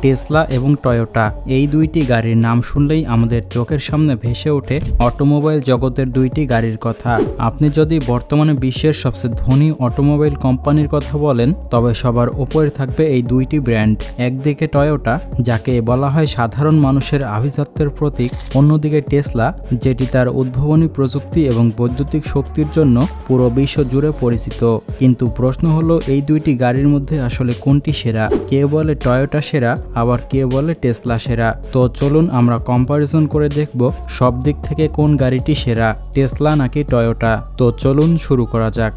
Tesla এবং Toyota এই দুইটি গাড়ির নাম শুনলেই আমাদের চোখের সামনে ভেসে ওঠে অটোমোবাইল জগতের দুইটি গাড়ির কথা। আপনি যদি বর্তমানে বিশ্বের সবচেয়ে ধনী অটোমোবাইল কোম্পানির কথা বলেন তবে সবার উপরে থাকবে এই দুইটি ব্র্যান্ড। একদিকে টয়োটা, যাকে বলা হয় সাধারণ মানুষের আভিজাত্যের প্রতীক, অন্যদিকে টেসলা, যেটি তার উদ্ভাবনী প্রযুক্তি এবং বৈদ্যুতিক শক্তির জন্য পুরো বিশ্ব জুড়ে পরিচিত। কিন্তু প্রশ্ন হলো, এই দুইটি গাড়ির মধ্যে আসলে কোনটি সেরা? কেউ বলে টয়োটা সেরা, আবার কেউ বলে টেসলা সেরা। তো চলুন আমরা কম্পারিজন করে দেখব সব দিক থেকে কোন গাড়িটি সেরা, টেসলা নাকি টয়োটা। তো চলুন শুরু করা যাক।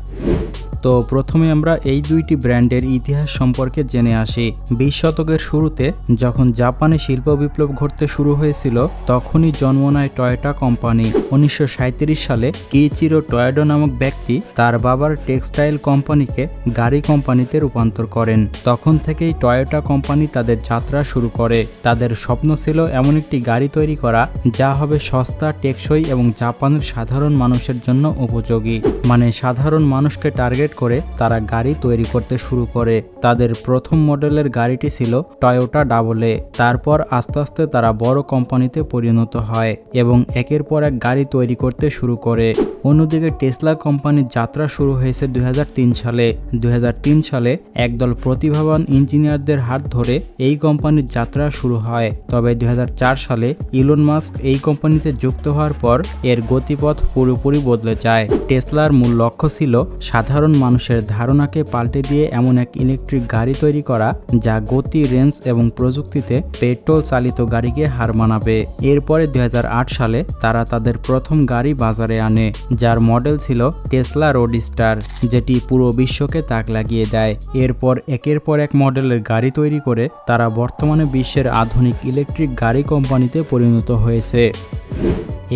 তো প্রথমে আমরা এই দুইটি ব্র্যান্ডের ইতিহাস সম্পর্কে জেনে আসি। 20 শতকের শুরুতে যখন জাপানে শিল্প বিপ্লব ঘটতে শুরু হয়েছিল তখনই জন্ম নেয় টয়োটা কোম্পানি। 1937 সালে কিইচিরো টয়োডা নামক ব্যক্তি তার বাবার টেক্সটাইল কোম্পানিকে গাড়ি কোম্পানিতে রূপান্তর করেন। তখন থেকেই টয়োটা কোম্পানি তাদের যাত্রা শুরু করে। তাদের স্বপ্ন ছিল এমন একটি গাড়ি তৈরি করা যা হবে সস্তা, টেকসই এবং জাপানের সাধারণ মানুষের জন্য উপযোগী। মানে সাধারণ মানুষকে টার্গেট করে তারা গাড়ি তৈরি করতে শুরু করে। তাদের প্রথম মডেলের গাড়িটি ছিল টয়োটা AA। তারপর আস্তে আস্তে তারা বড় কোম্পানিতে পরিণত হয় এবং একের পর এক গাড়ি তৈরি করতে শুরু করে। অন্যদিকে টেসলা কোম্পানির যাত্রা শুরু হয়েছে 2003 সালে। 2003 সালে একদল প্রতিভাবান ইঞ্জিনিয়ারদের হাত ধরে এই কোম্পানির যাত্রা শুরু হয়। তবে 2004 সালে ইলন মাস্ক এই কোম্পানিতে যুক্ত হওয়ার পর এর গতিপথ পুরোপুরি বদলে যায়। টেসলার মূল লক্ষ্য ছিল সাধারণ মানুষের ধারণাকে পাল্টে দিয়ে এমন এক ইলেকট্রিক গাড়ি তৈরি করা যা গতি, রেঞ্জ এবং প্রযুক্তিতে পেট্রোল চালিত গাড়িকে হার মানাবে। এরপরে 2008 সালে তারা তাদের প্রথম গাড়ি বাজারে আনে, যার মডেল ছিল টেসলা রোডস্টার, যেটি পুরো বিশ্বকে তাক লাগিয়ে দেয়। এরপর একের পর এক মডেলের গাড়ি তৈরি করে তারা বর্তমানে বিশ্বের আধুনিক ইলেকট্রিক গাড়ি কোম্পানিতে পরিণত হয়েছে।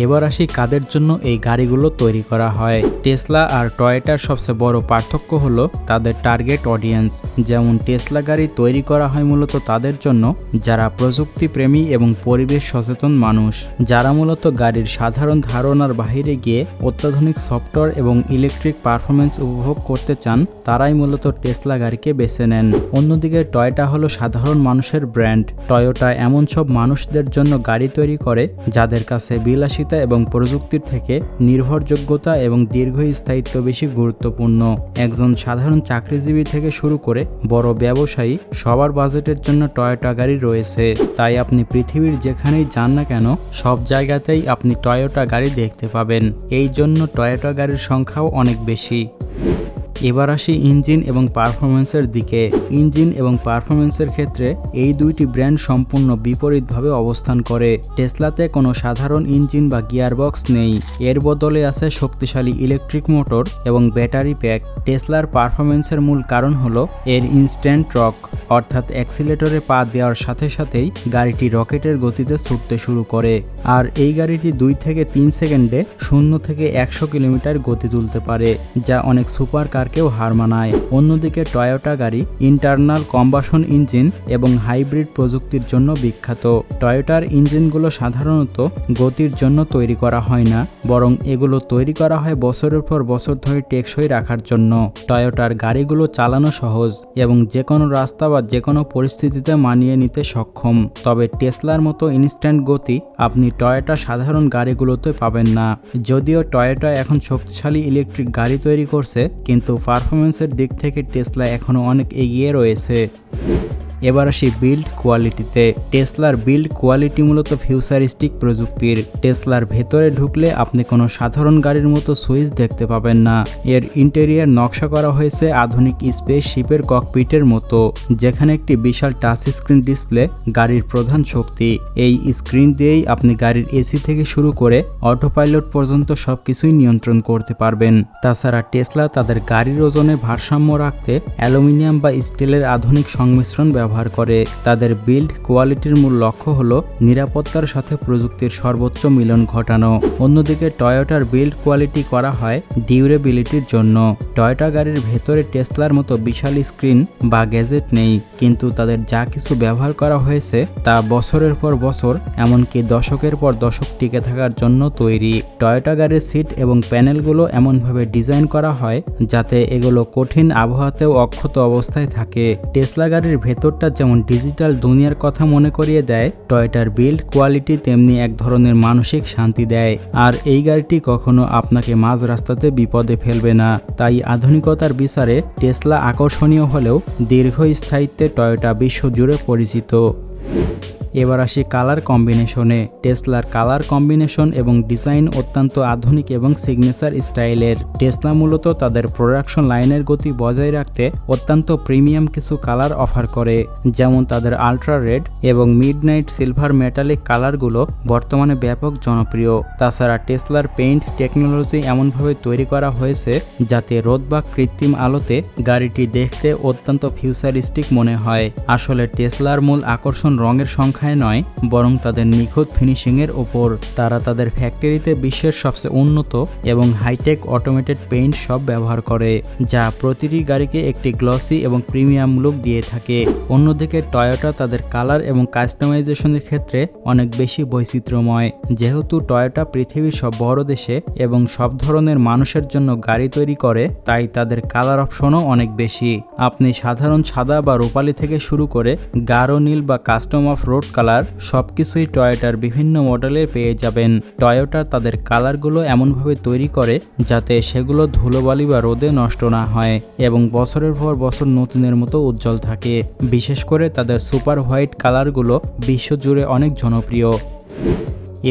এবার আসি কাদের জন্য এই গাড়িগুলো তৈরি করা হয়। টেসলা আর টয়োটার সবচেয়ে বড় পার্থক্য হলো তাদের টার্গেট অডিয়েন্স। যেমন টেসলা গাড়ি তৈরি করা হয় মূলত তাদের জন্য যারা প্রযুক্তি প্রেমী এবং পরিবেশ সচেতন মানুষ, যারা মূলত গাড়ির সাধারণ ধারণার বাইরে গিয়ে অত্যাধুনিক সফটওয়্যার এবং ইলেকট্রিক পারফরমেন্স উপভোগ করতে চান, তারাই মূলত টেসলা গাড়িকে বেছে নেন। অন্যদিকে টয়োটা হলো সাধারণ মানুষের ব্র্যান্ড। টয়োটা এমন সব মানুষদের জন্য গাড়ি তৈরি করে যাদের কাছে বিলাসী এবং প্রযুক্তির থেকে নির্ভরযোগ্যতা এবং দীর্ঘস্থায়িত্ব বেশি গুরুত্বপূর্ণ। একজন সাধারণ চাকরিজীবী থেকে শুরু করে বড় ব্যবসায়ী, সবার বাজেটের জন্য টয়োটা গাড়ি রয়েছে। তাই আপনি পৃথিবীর যেখানেই যান না কেন সব জায়গাতেই আপনি টয়োটা গাড়ি দেখতে পাবেন। এই জন্য টয়োটা গাড়ির সংখ্যাও অনেক বেশি। এবার আসি ইঞ্জিন এবং পারফরমেন্সের দিকে। ইঞ্জিন এবং পারফরমেন্সের ক্ষেত্রে এই দুইটি ব্র্যান্ড সম্পূর্ণ বিপরীতভাবে অবস্থান করে। টেসলাতে কোনো সাধারণ ইঞ্জিন বা গিয়ারবক্স নেই, এর বদলে আছে শক্তিশালী ইলেকট্রিক মোটর এবং ব্যাটারি প্যাক। টেসলার পারফরমেন্সের মূল কারণ হলো এর ইনস্ট্যান্ট টর্ক, অর্থাৎ অ্যাক্সিলেটরে পা দেওয়ার সাথে সাথেই গাড়িটি রকেটের গতিতে ছুটতে শুরু করে। আর এই গাড়িটি 2 থেকে 3 সেকেন্ডে 0 থেকে 100 কিলোমিটার গতি তুলতে পারে, যা অনেক সুপার কারকেও হার মানায়। অন্যদিকে টয়োটা গাড়ি ইন্টারনাল কম্বাসন ইঞ্জিন এবং হাইব্রিড প্রযুক্তির জন্য বিখ্যাত। টয়োটার ইঞ্জিনগুলো সাধারণত গতির জন্য তৈরি করা হয় না, বরং এগুলো তৈরি করা হয় বছরের পর বছর ধরে টেকসই রাখার জন্য। টয়োটার গাড়িগুলো চালানো সহজ এবং যে কোনো রাস্তা বা যে কোনো পরিস্থিতিতে মানিয়ে নিতে সক্ষম। তবে টেসলার মতো ইনস্ট্যান্ট গতি আপনি টয়োটা সাধারণ গাড়িগুলোতে পাবেন না। যদিও টয়োটা এখন শক্তিশালী ইলেকট্রিক গাড়ি তৈরি করছে, কিন্তু পারফরমেন্সের দিক থেকে টেসলা এখনও অনেক এগিয়ে রয়েছে। এবার আসি বিল্ড কোয়ালিটিতে। টেসলার বিল্ড কোয়ালিটি মূলত ফিউচারিস্টিক প্রযুক্তির। টেসলার ভেতরে ঢুকলে আপনি কোনো সাধারণ গাড়ির মতো সুইচ দেখতে পাবেন না। এর ইন্টেরিয়ার নকশা করা হয়েছে আধুনিক স্পেসশিপের ককপিটের মতো, যেখানে একটি বিশাল টাচ স্ক্রিন ডিসপ্লে গাড়ির প্রধান শক্তি। এই স্ক্রিন দিয়েই আপনি গাড়ির এসি থেকে শুরু করে অটো পাইলট পর্যন্ত সবকিছুই নিয়ন্ত্রণ করতে পারবেন। তাছাড়া টেসলা তাদের গাড়ির ওজনে ভারসাম্য রাখতে অ্যালুমিনিয়াম বা স্টিলের আধুনিক সংমিশ্রণ ব্যবহার করে। তাদের বিল্ড কোয়ালিটির মূল লক্ষ্য হলো নিরাপত্তার সাথে প্রযুক্তির সর্বোচ্চ মিলন ঘটানো। অন্যদিকে টয়োটার বিল্ড কোয়ালিটি করা হয় ডিউরেবিলিটির জন্য। টয়োটা গাড়ির ভেতরে টেসলার মতো বিশাল স্ক্রিন বা গ্যাজেট নেই, কিন্তু তাদের যা কিছু ব্যবহার করা হয়েছে তা বছরের পর বছর, এমনকি দশকের পর দশক টিকে থাকার জন্য তৈরি। টয়োটা গাড়ির সিট এবং প্যানেলগুলো এমনভাবে ডিজাইন করা হয় যাতে এগুলো কঠিন আবহাওয়াতেও অক্ষত অবস্থায় থাকে। টেসলা গাড়ির ভেতর ভিতরটা যেমন ডিজিটাল দুনিয়ার কথা মনে করিয়ে দেয়, টয়োটার বিল্ড কোয়ালিটি তেমনি এক ধরনের মানসিক শান্তি দেয়। আর এই গাড়িটি কখনো আপনাকে মাঝ রাস্তাতে বিপদে ফেলবে না। তাই আধুনিকতার বিচারে টেসলা আকর্ষণীয় হলেও দীর্ঘস্থায়িত্বে টয়োটা বিশ্বজুড়ে পরিচিত। এবার আসি কালার কম্বিনেশনে। টেসলার কালার কম্বিনেশন এবং ডিজাইন অত্যন্ত আধুনিক এবং সিগনেচার স্টাইলের। টেসলা মূলত তাদের প্রোডাকশন লাইনের গতি বজায় রাখতে অত্যন্ত প্রিমিয়াম কিছু কালার অফার করে, যেমন তাদের আলট্রা রেড এবং মিডনাইট সিলভার মেটালিক কালারগুলো বর্তমানে ব্যাপক জনপ্রিয়। তাছাড়া টেসলার পেইন্ট টেকনোলজি এমনভাবে তৈরি করা হয়েছে যাতে রোদ বা কৃত্রিম আলোতে গাড়িটি দেখতে অত্যন্ত ফিউচারিস্টিক মনে হয়। আসলে টেসলার মূল আকর্ষণ রঙের সংখ্যা নয়, বরং তাদের নিখুঁত ফিনিশিংয়ের ওপর। তারা তাদের ফ্যাক্টরিতে বিশ্বের সবচেয়ে উন্নত এবং হাইটেক অটোমেটেড পেইন্ট সব ব্যবহার করে, যা প্রতিটি গাড়িকে একটি গ্লসি এবং প্রিমিয়াম লুক দিয়ে থাকে। অন্যদিকে টয়োটা তাদের কালার এবং কাস্টমাইজেশনের ক্ষেত্রে অনেক বেশি বৈচিত্র্যময়। যেহেতু টয়োটা পৃথিবীর সব বড় দেশে এবং সব ধরনের মানুষের জন্য গাড়ি তৈরি করে, তাই তাদের কালার অপশনও অনেক বেশি। আপনি সাধারণ সাদা বা রূপালি থেকে শুরু করে গাঢ় নীল বা কাস্টম অফ রোড কালার সবকিছুই টয়োটার বিভিন্ন মডেলে পেয়ে যাবেন। টয়োটা তাদের কালারগুলো এমনভাবে তৈরি করে যাতে সেগুলো ধুলোবালি বা রোদে নষ্ট না হয় এবং বছরের পর বছর নতুনের মতো উজ্জ্বল থাকে। বিশেষ করে তাদের সুপার হোয়াইট কালারগুলো বিশ্বজুড়ে অনেক জনপ্রিয়।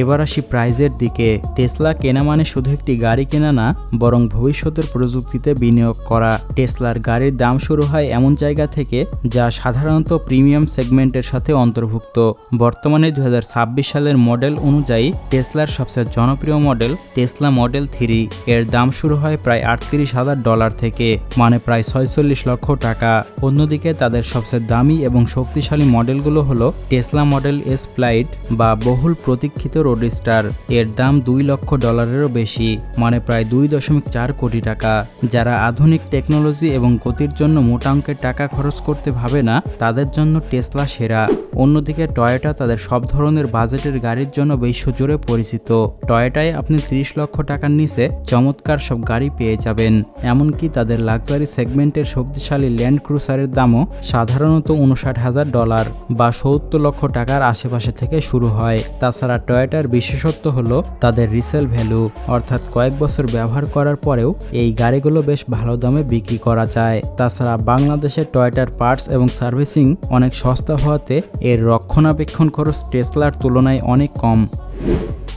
এবার আসি প্রাইজের দিকে। টেসলা কেনা মানে শুধু একটি গাড়ি কেনা না, বরং ভবিষ্যতের প্রযুক্তিতে বিনিয়োগ করা। টেসলার গাড়ির দাম শুরু হয় এমন জায়গা থেকে যা সাধারণত প্রিমিয়াম সেগমেন্টের সাথে অন্তর্ভুক্ত। বর্তমানে 2026 সালের মডেল অনুযায়ী টেসলার সবচেয়ে জনপ্রিয় মডেল টেসলা মডেল 3 এর দাম শুরু হয় প্রায় $38,000 থেকে, মানে প্রায় 46 লক্ষ টাকা। অন্যদিকে তাদের সবচেয়ে দামি এবং শক্তিশালী মডেলগুলো হলো টেসলা মডেল এস প্লাইড বা বহুল প্রতীক্ষিত রোডস্টার। এর দাম $2 লক্ষ বেশি, মানে প্রায় 2.4 কোটি টাকা। যারা আধুনিক টেকনোলজি এবং গতির জন্য মোটা অঙ্কের টাকা খরচ করতে ভাবে না, তাদের জন্য টেসলা সেরা। অন্যদিকে টয়োটা তাদের সব ধরনের বাজেটের গাড়ির জন্য বিশ্বজুড়ে পরিচিত। টয়োটায় আপনি 30 লক্ষ টাকার নিচে চমৎকার সব গাড়ি পেয়ে যাবেন। এমনকি তাদের লাক্সারি সেগমেন্টের শক্তিশালী ল্যান্ড ক্রুজারের দামও সাধারণত $59,000 বা 70 লক্ষ টাকার আশেপাশে থেকে শুরু হয়। তাছাড়া টয়োটার বিশেষত্ব হলো তাদের রিসেল ভ্যালু, অর্থাৎ কয়েক বছর ব্যবহার করার পরেও এই গাড়িগুলো বেশ ভালো দামে বিক্রি করা যায়। তাছাড়া বাংলাদেশে টয়োটার পার্টস এবং সার্ভিসিং অনেক সস্তা হওয়াতে এর রক্ষণাবেক্ষণ খরচ টেসলার তুলনায় অনেক কম।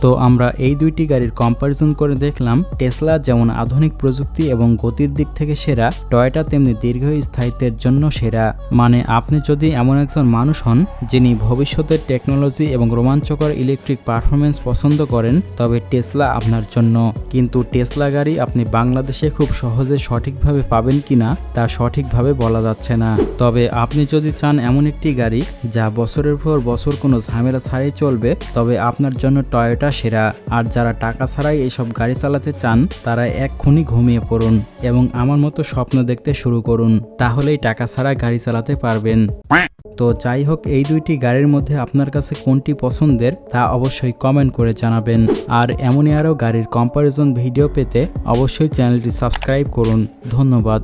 তো আমরা এই দুইটি গাড়ির কম্প্যারিজন করে দেখলাম টেসলা যেমন আধুনিক প্রযুক্তি এবং গতির দিক থেকে সেরা, টয়োটা তেমনি দীর্ঘস্থায়িত্বের জন্য সেরা। মানে আপনি যদি এমন একজন মানুষ হন যিনি ভবিষ্যতের টেকনোলজি এবং রোমাঞ্চকর ইলেকট্রিক পারফরমেন্স পছন্দ করেন, তবে টেসলা আপনার জন্য। কিন্তু টেসলা গাড়ি আপনি বাংলাদেশে খুব সহজে সঠিকভাবে পাবেন কিনা তা সঠিকভাবে বলা যাচ্ছে না। তবে আপনি যদি চান এমন একটি গাড়ি যা বছরের পর বছর কোনো ঝামেলা ছাড়াই চলবে, তবে আপনার জন্য টয়োটা সেরা। আর যারা টাকা ছাড়াই এইসব গাড়ি চালাতে চান, তারা এক্ষুনি ঘুমিয়ে পড়ুন এবং আমার মতো স্বপ্ন দেখতে শুরু করুন, তাহলেই টাকা ছাড়া গাড়ি চালাতে পারবেন। তো যাই হোক, এই দুইটি গাড়ির মধ্যে আপনার কাছে কোনটি পছন্দের তা অবশ্যই কমেন্ট করে জানাবেন। আর এমনই আরও গাড়ির কম্প্যারিজন ভিডিও পেতে অবশ্যই চ্যানেলটি সাবস্ক্রাইব করুন। ধন্যবাদ।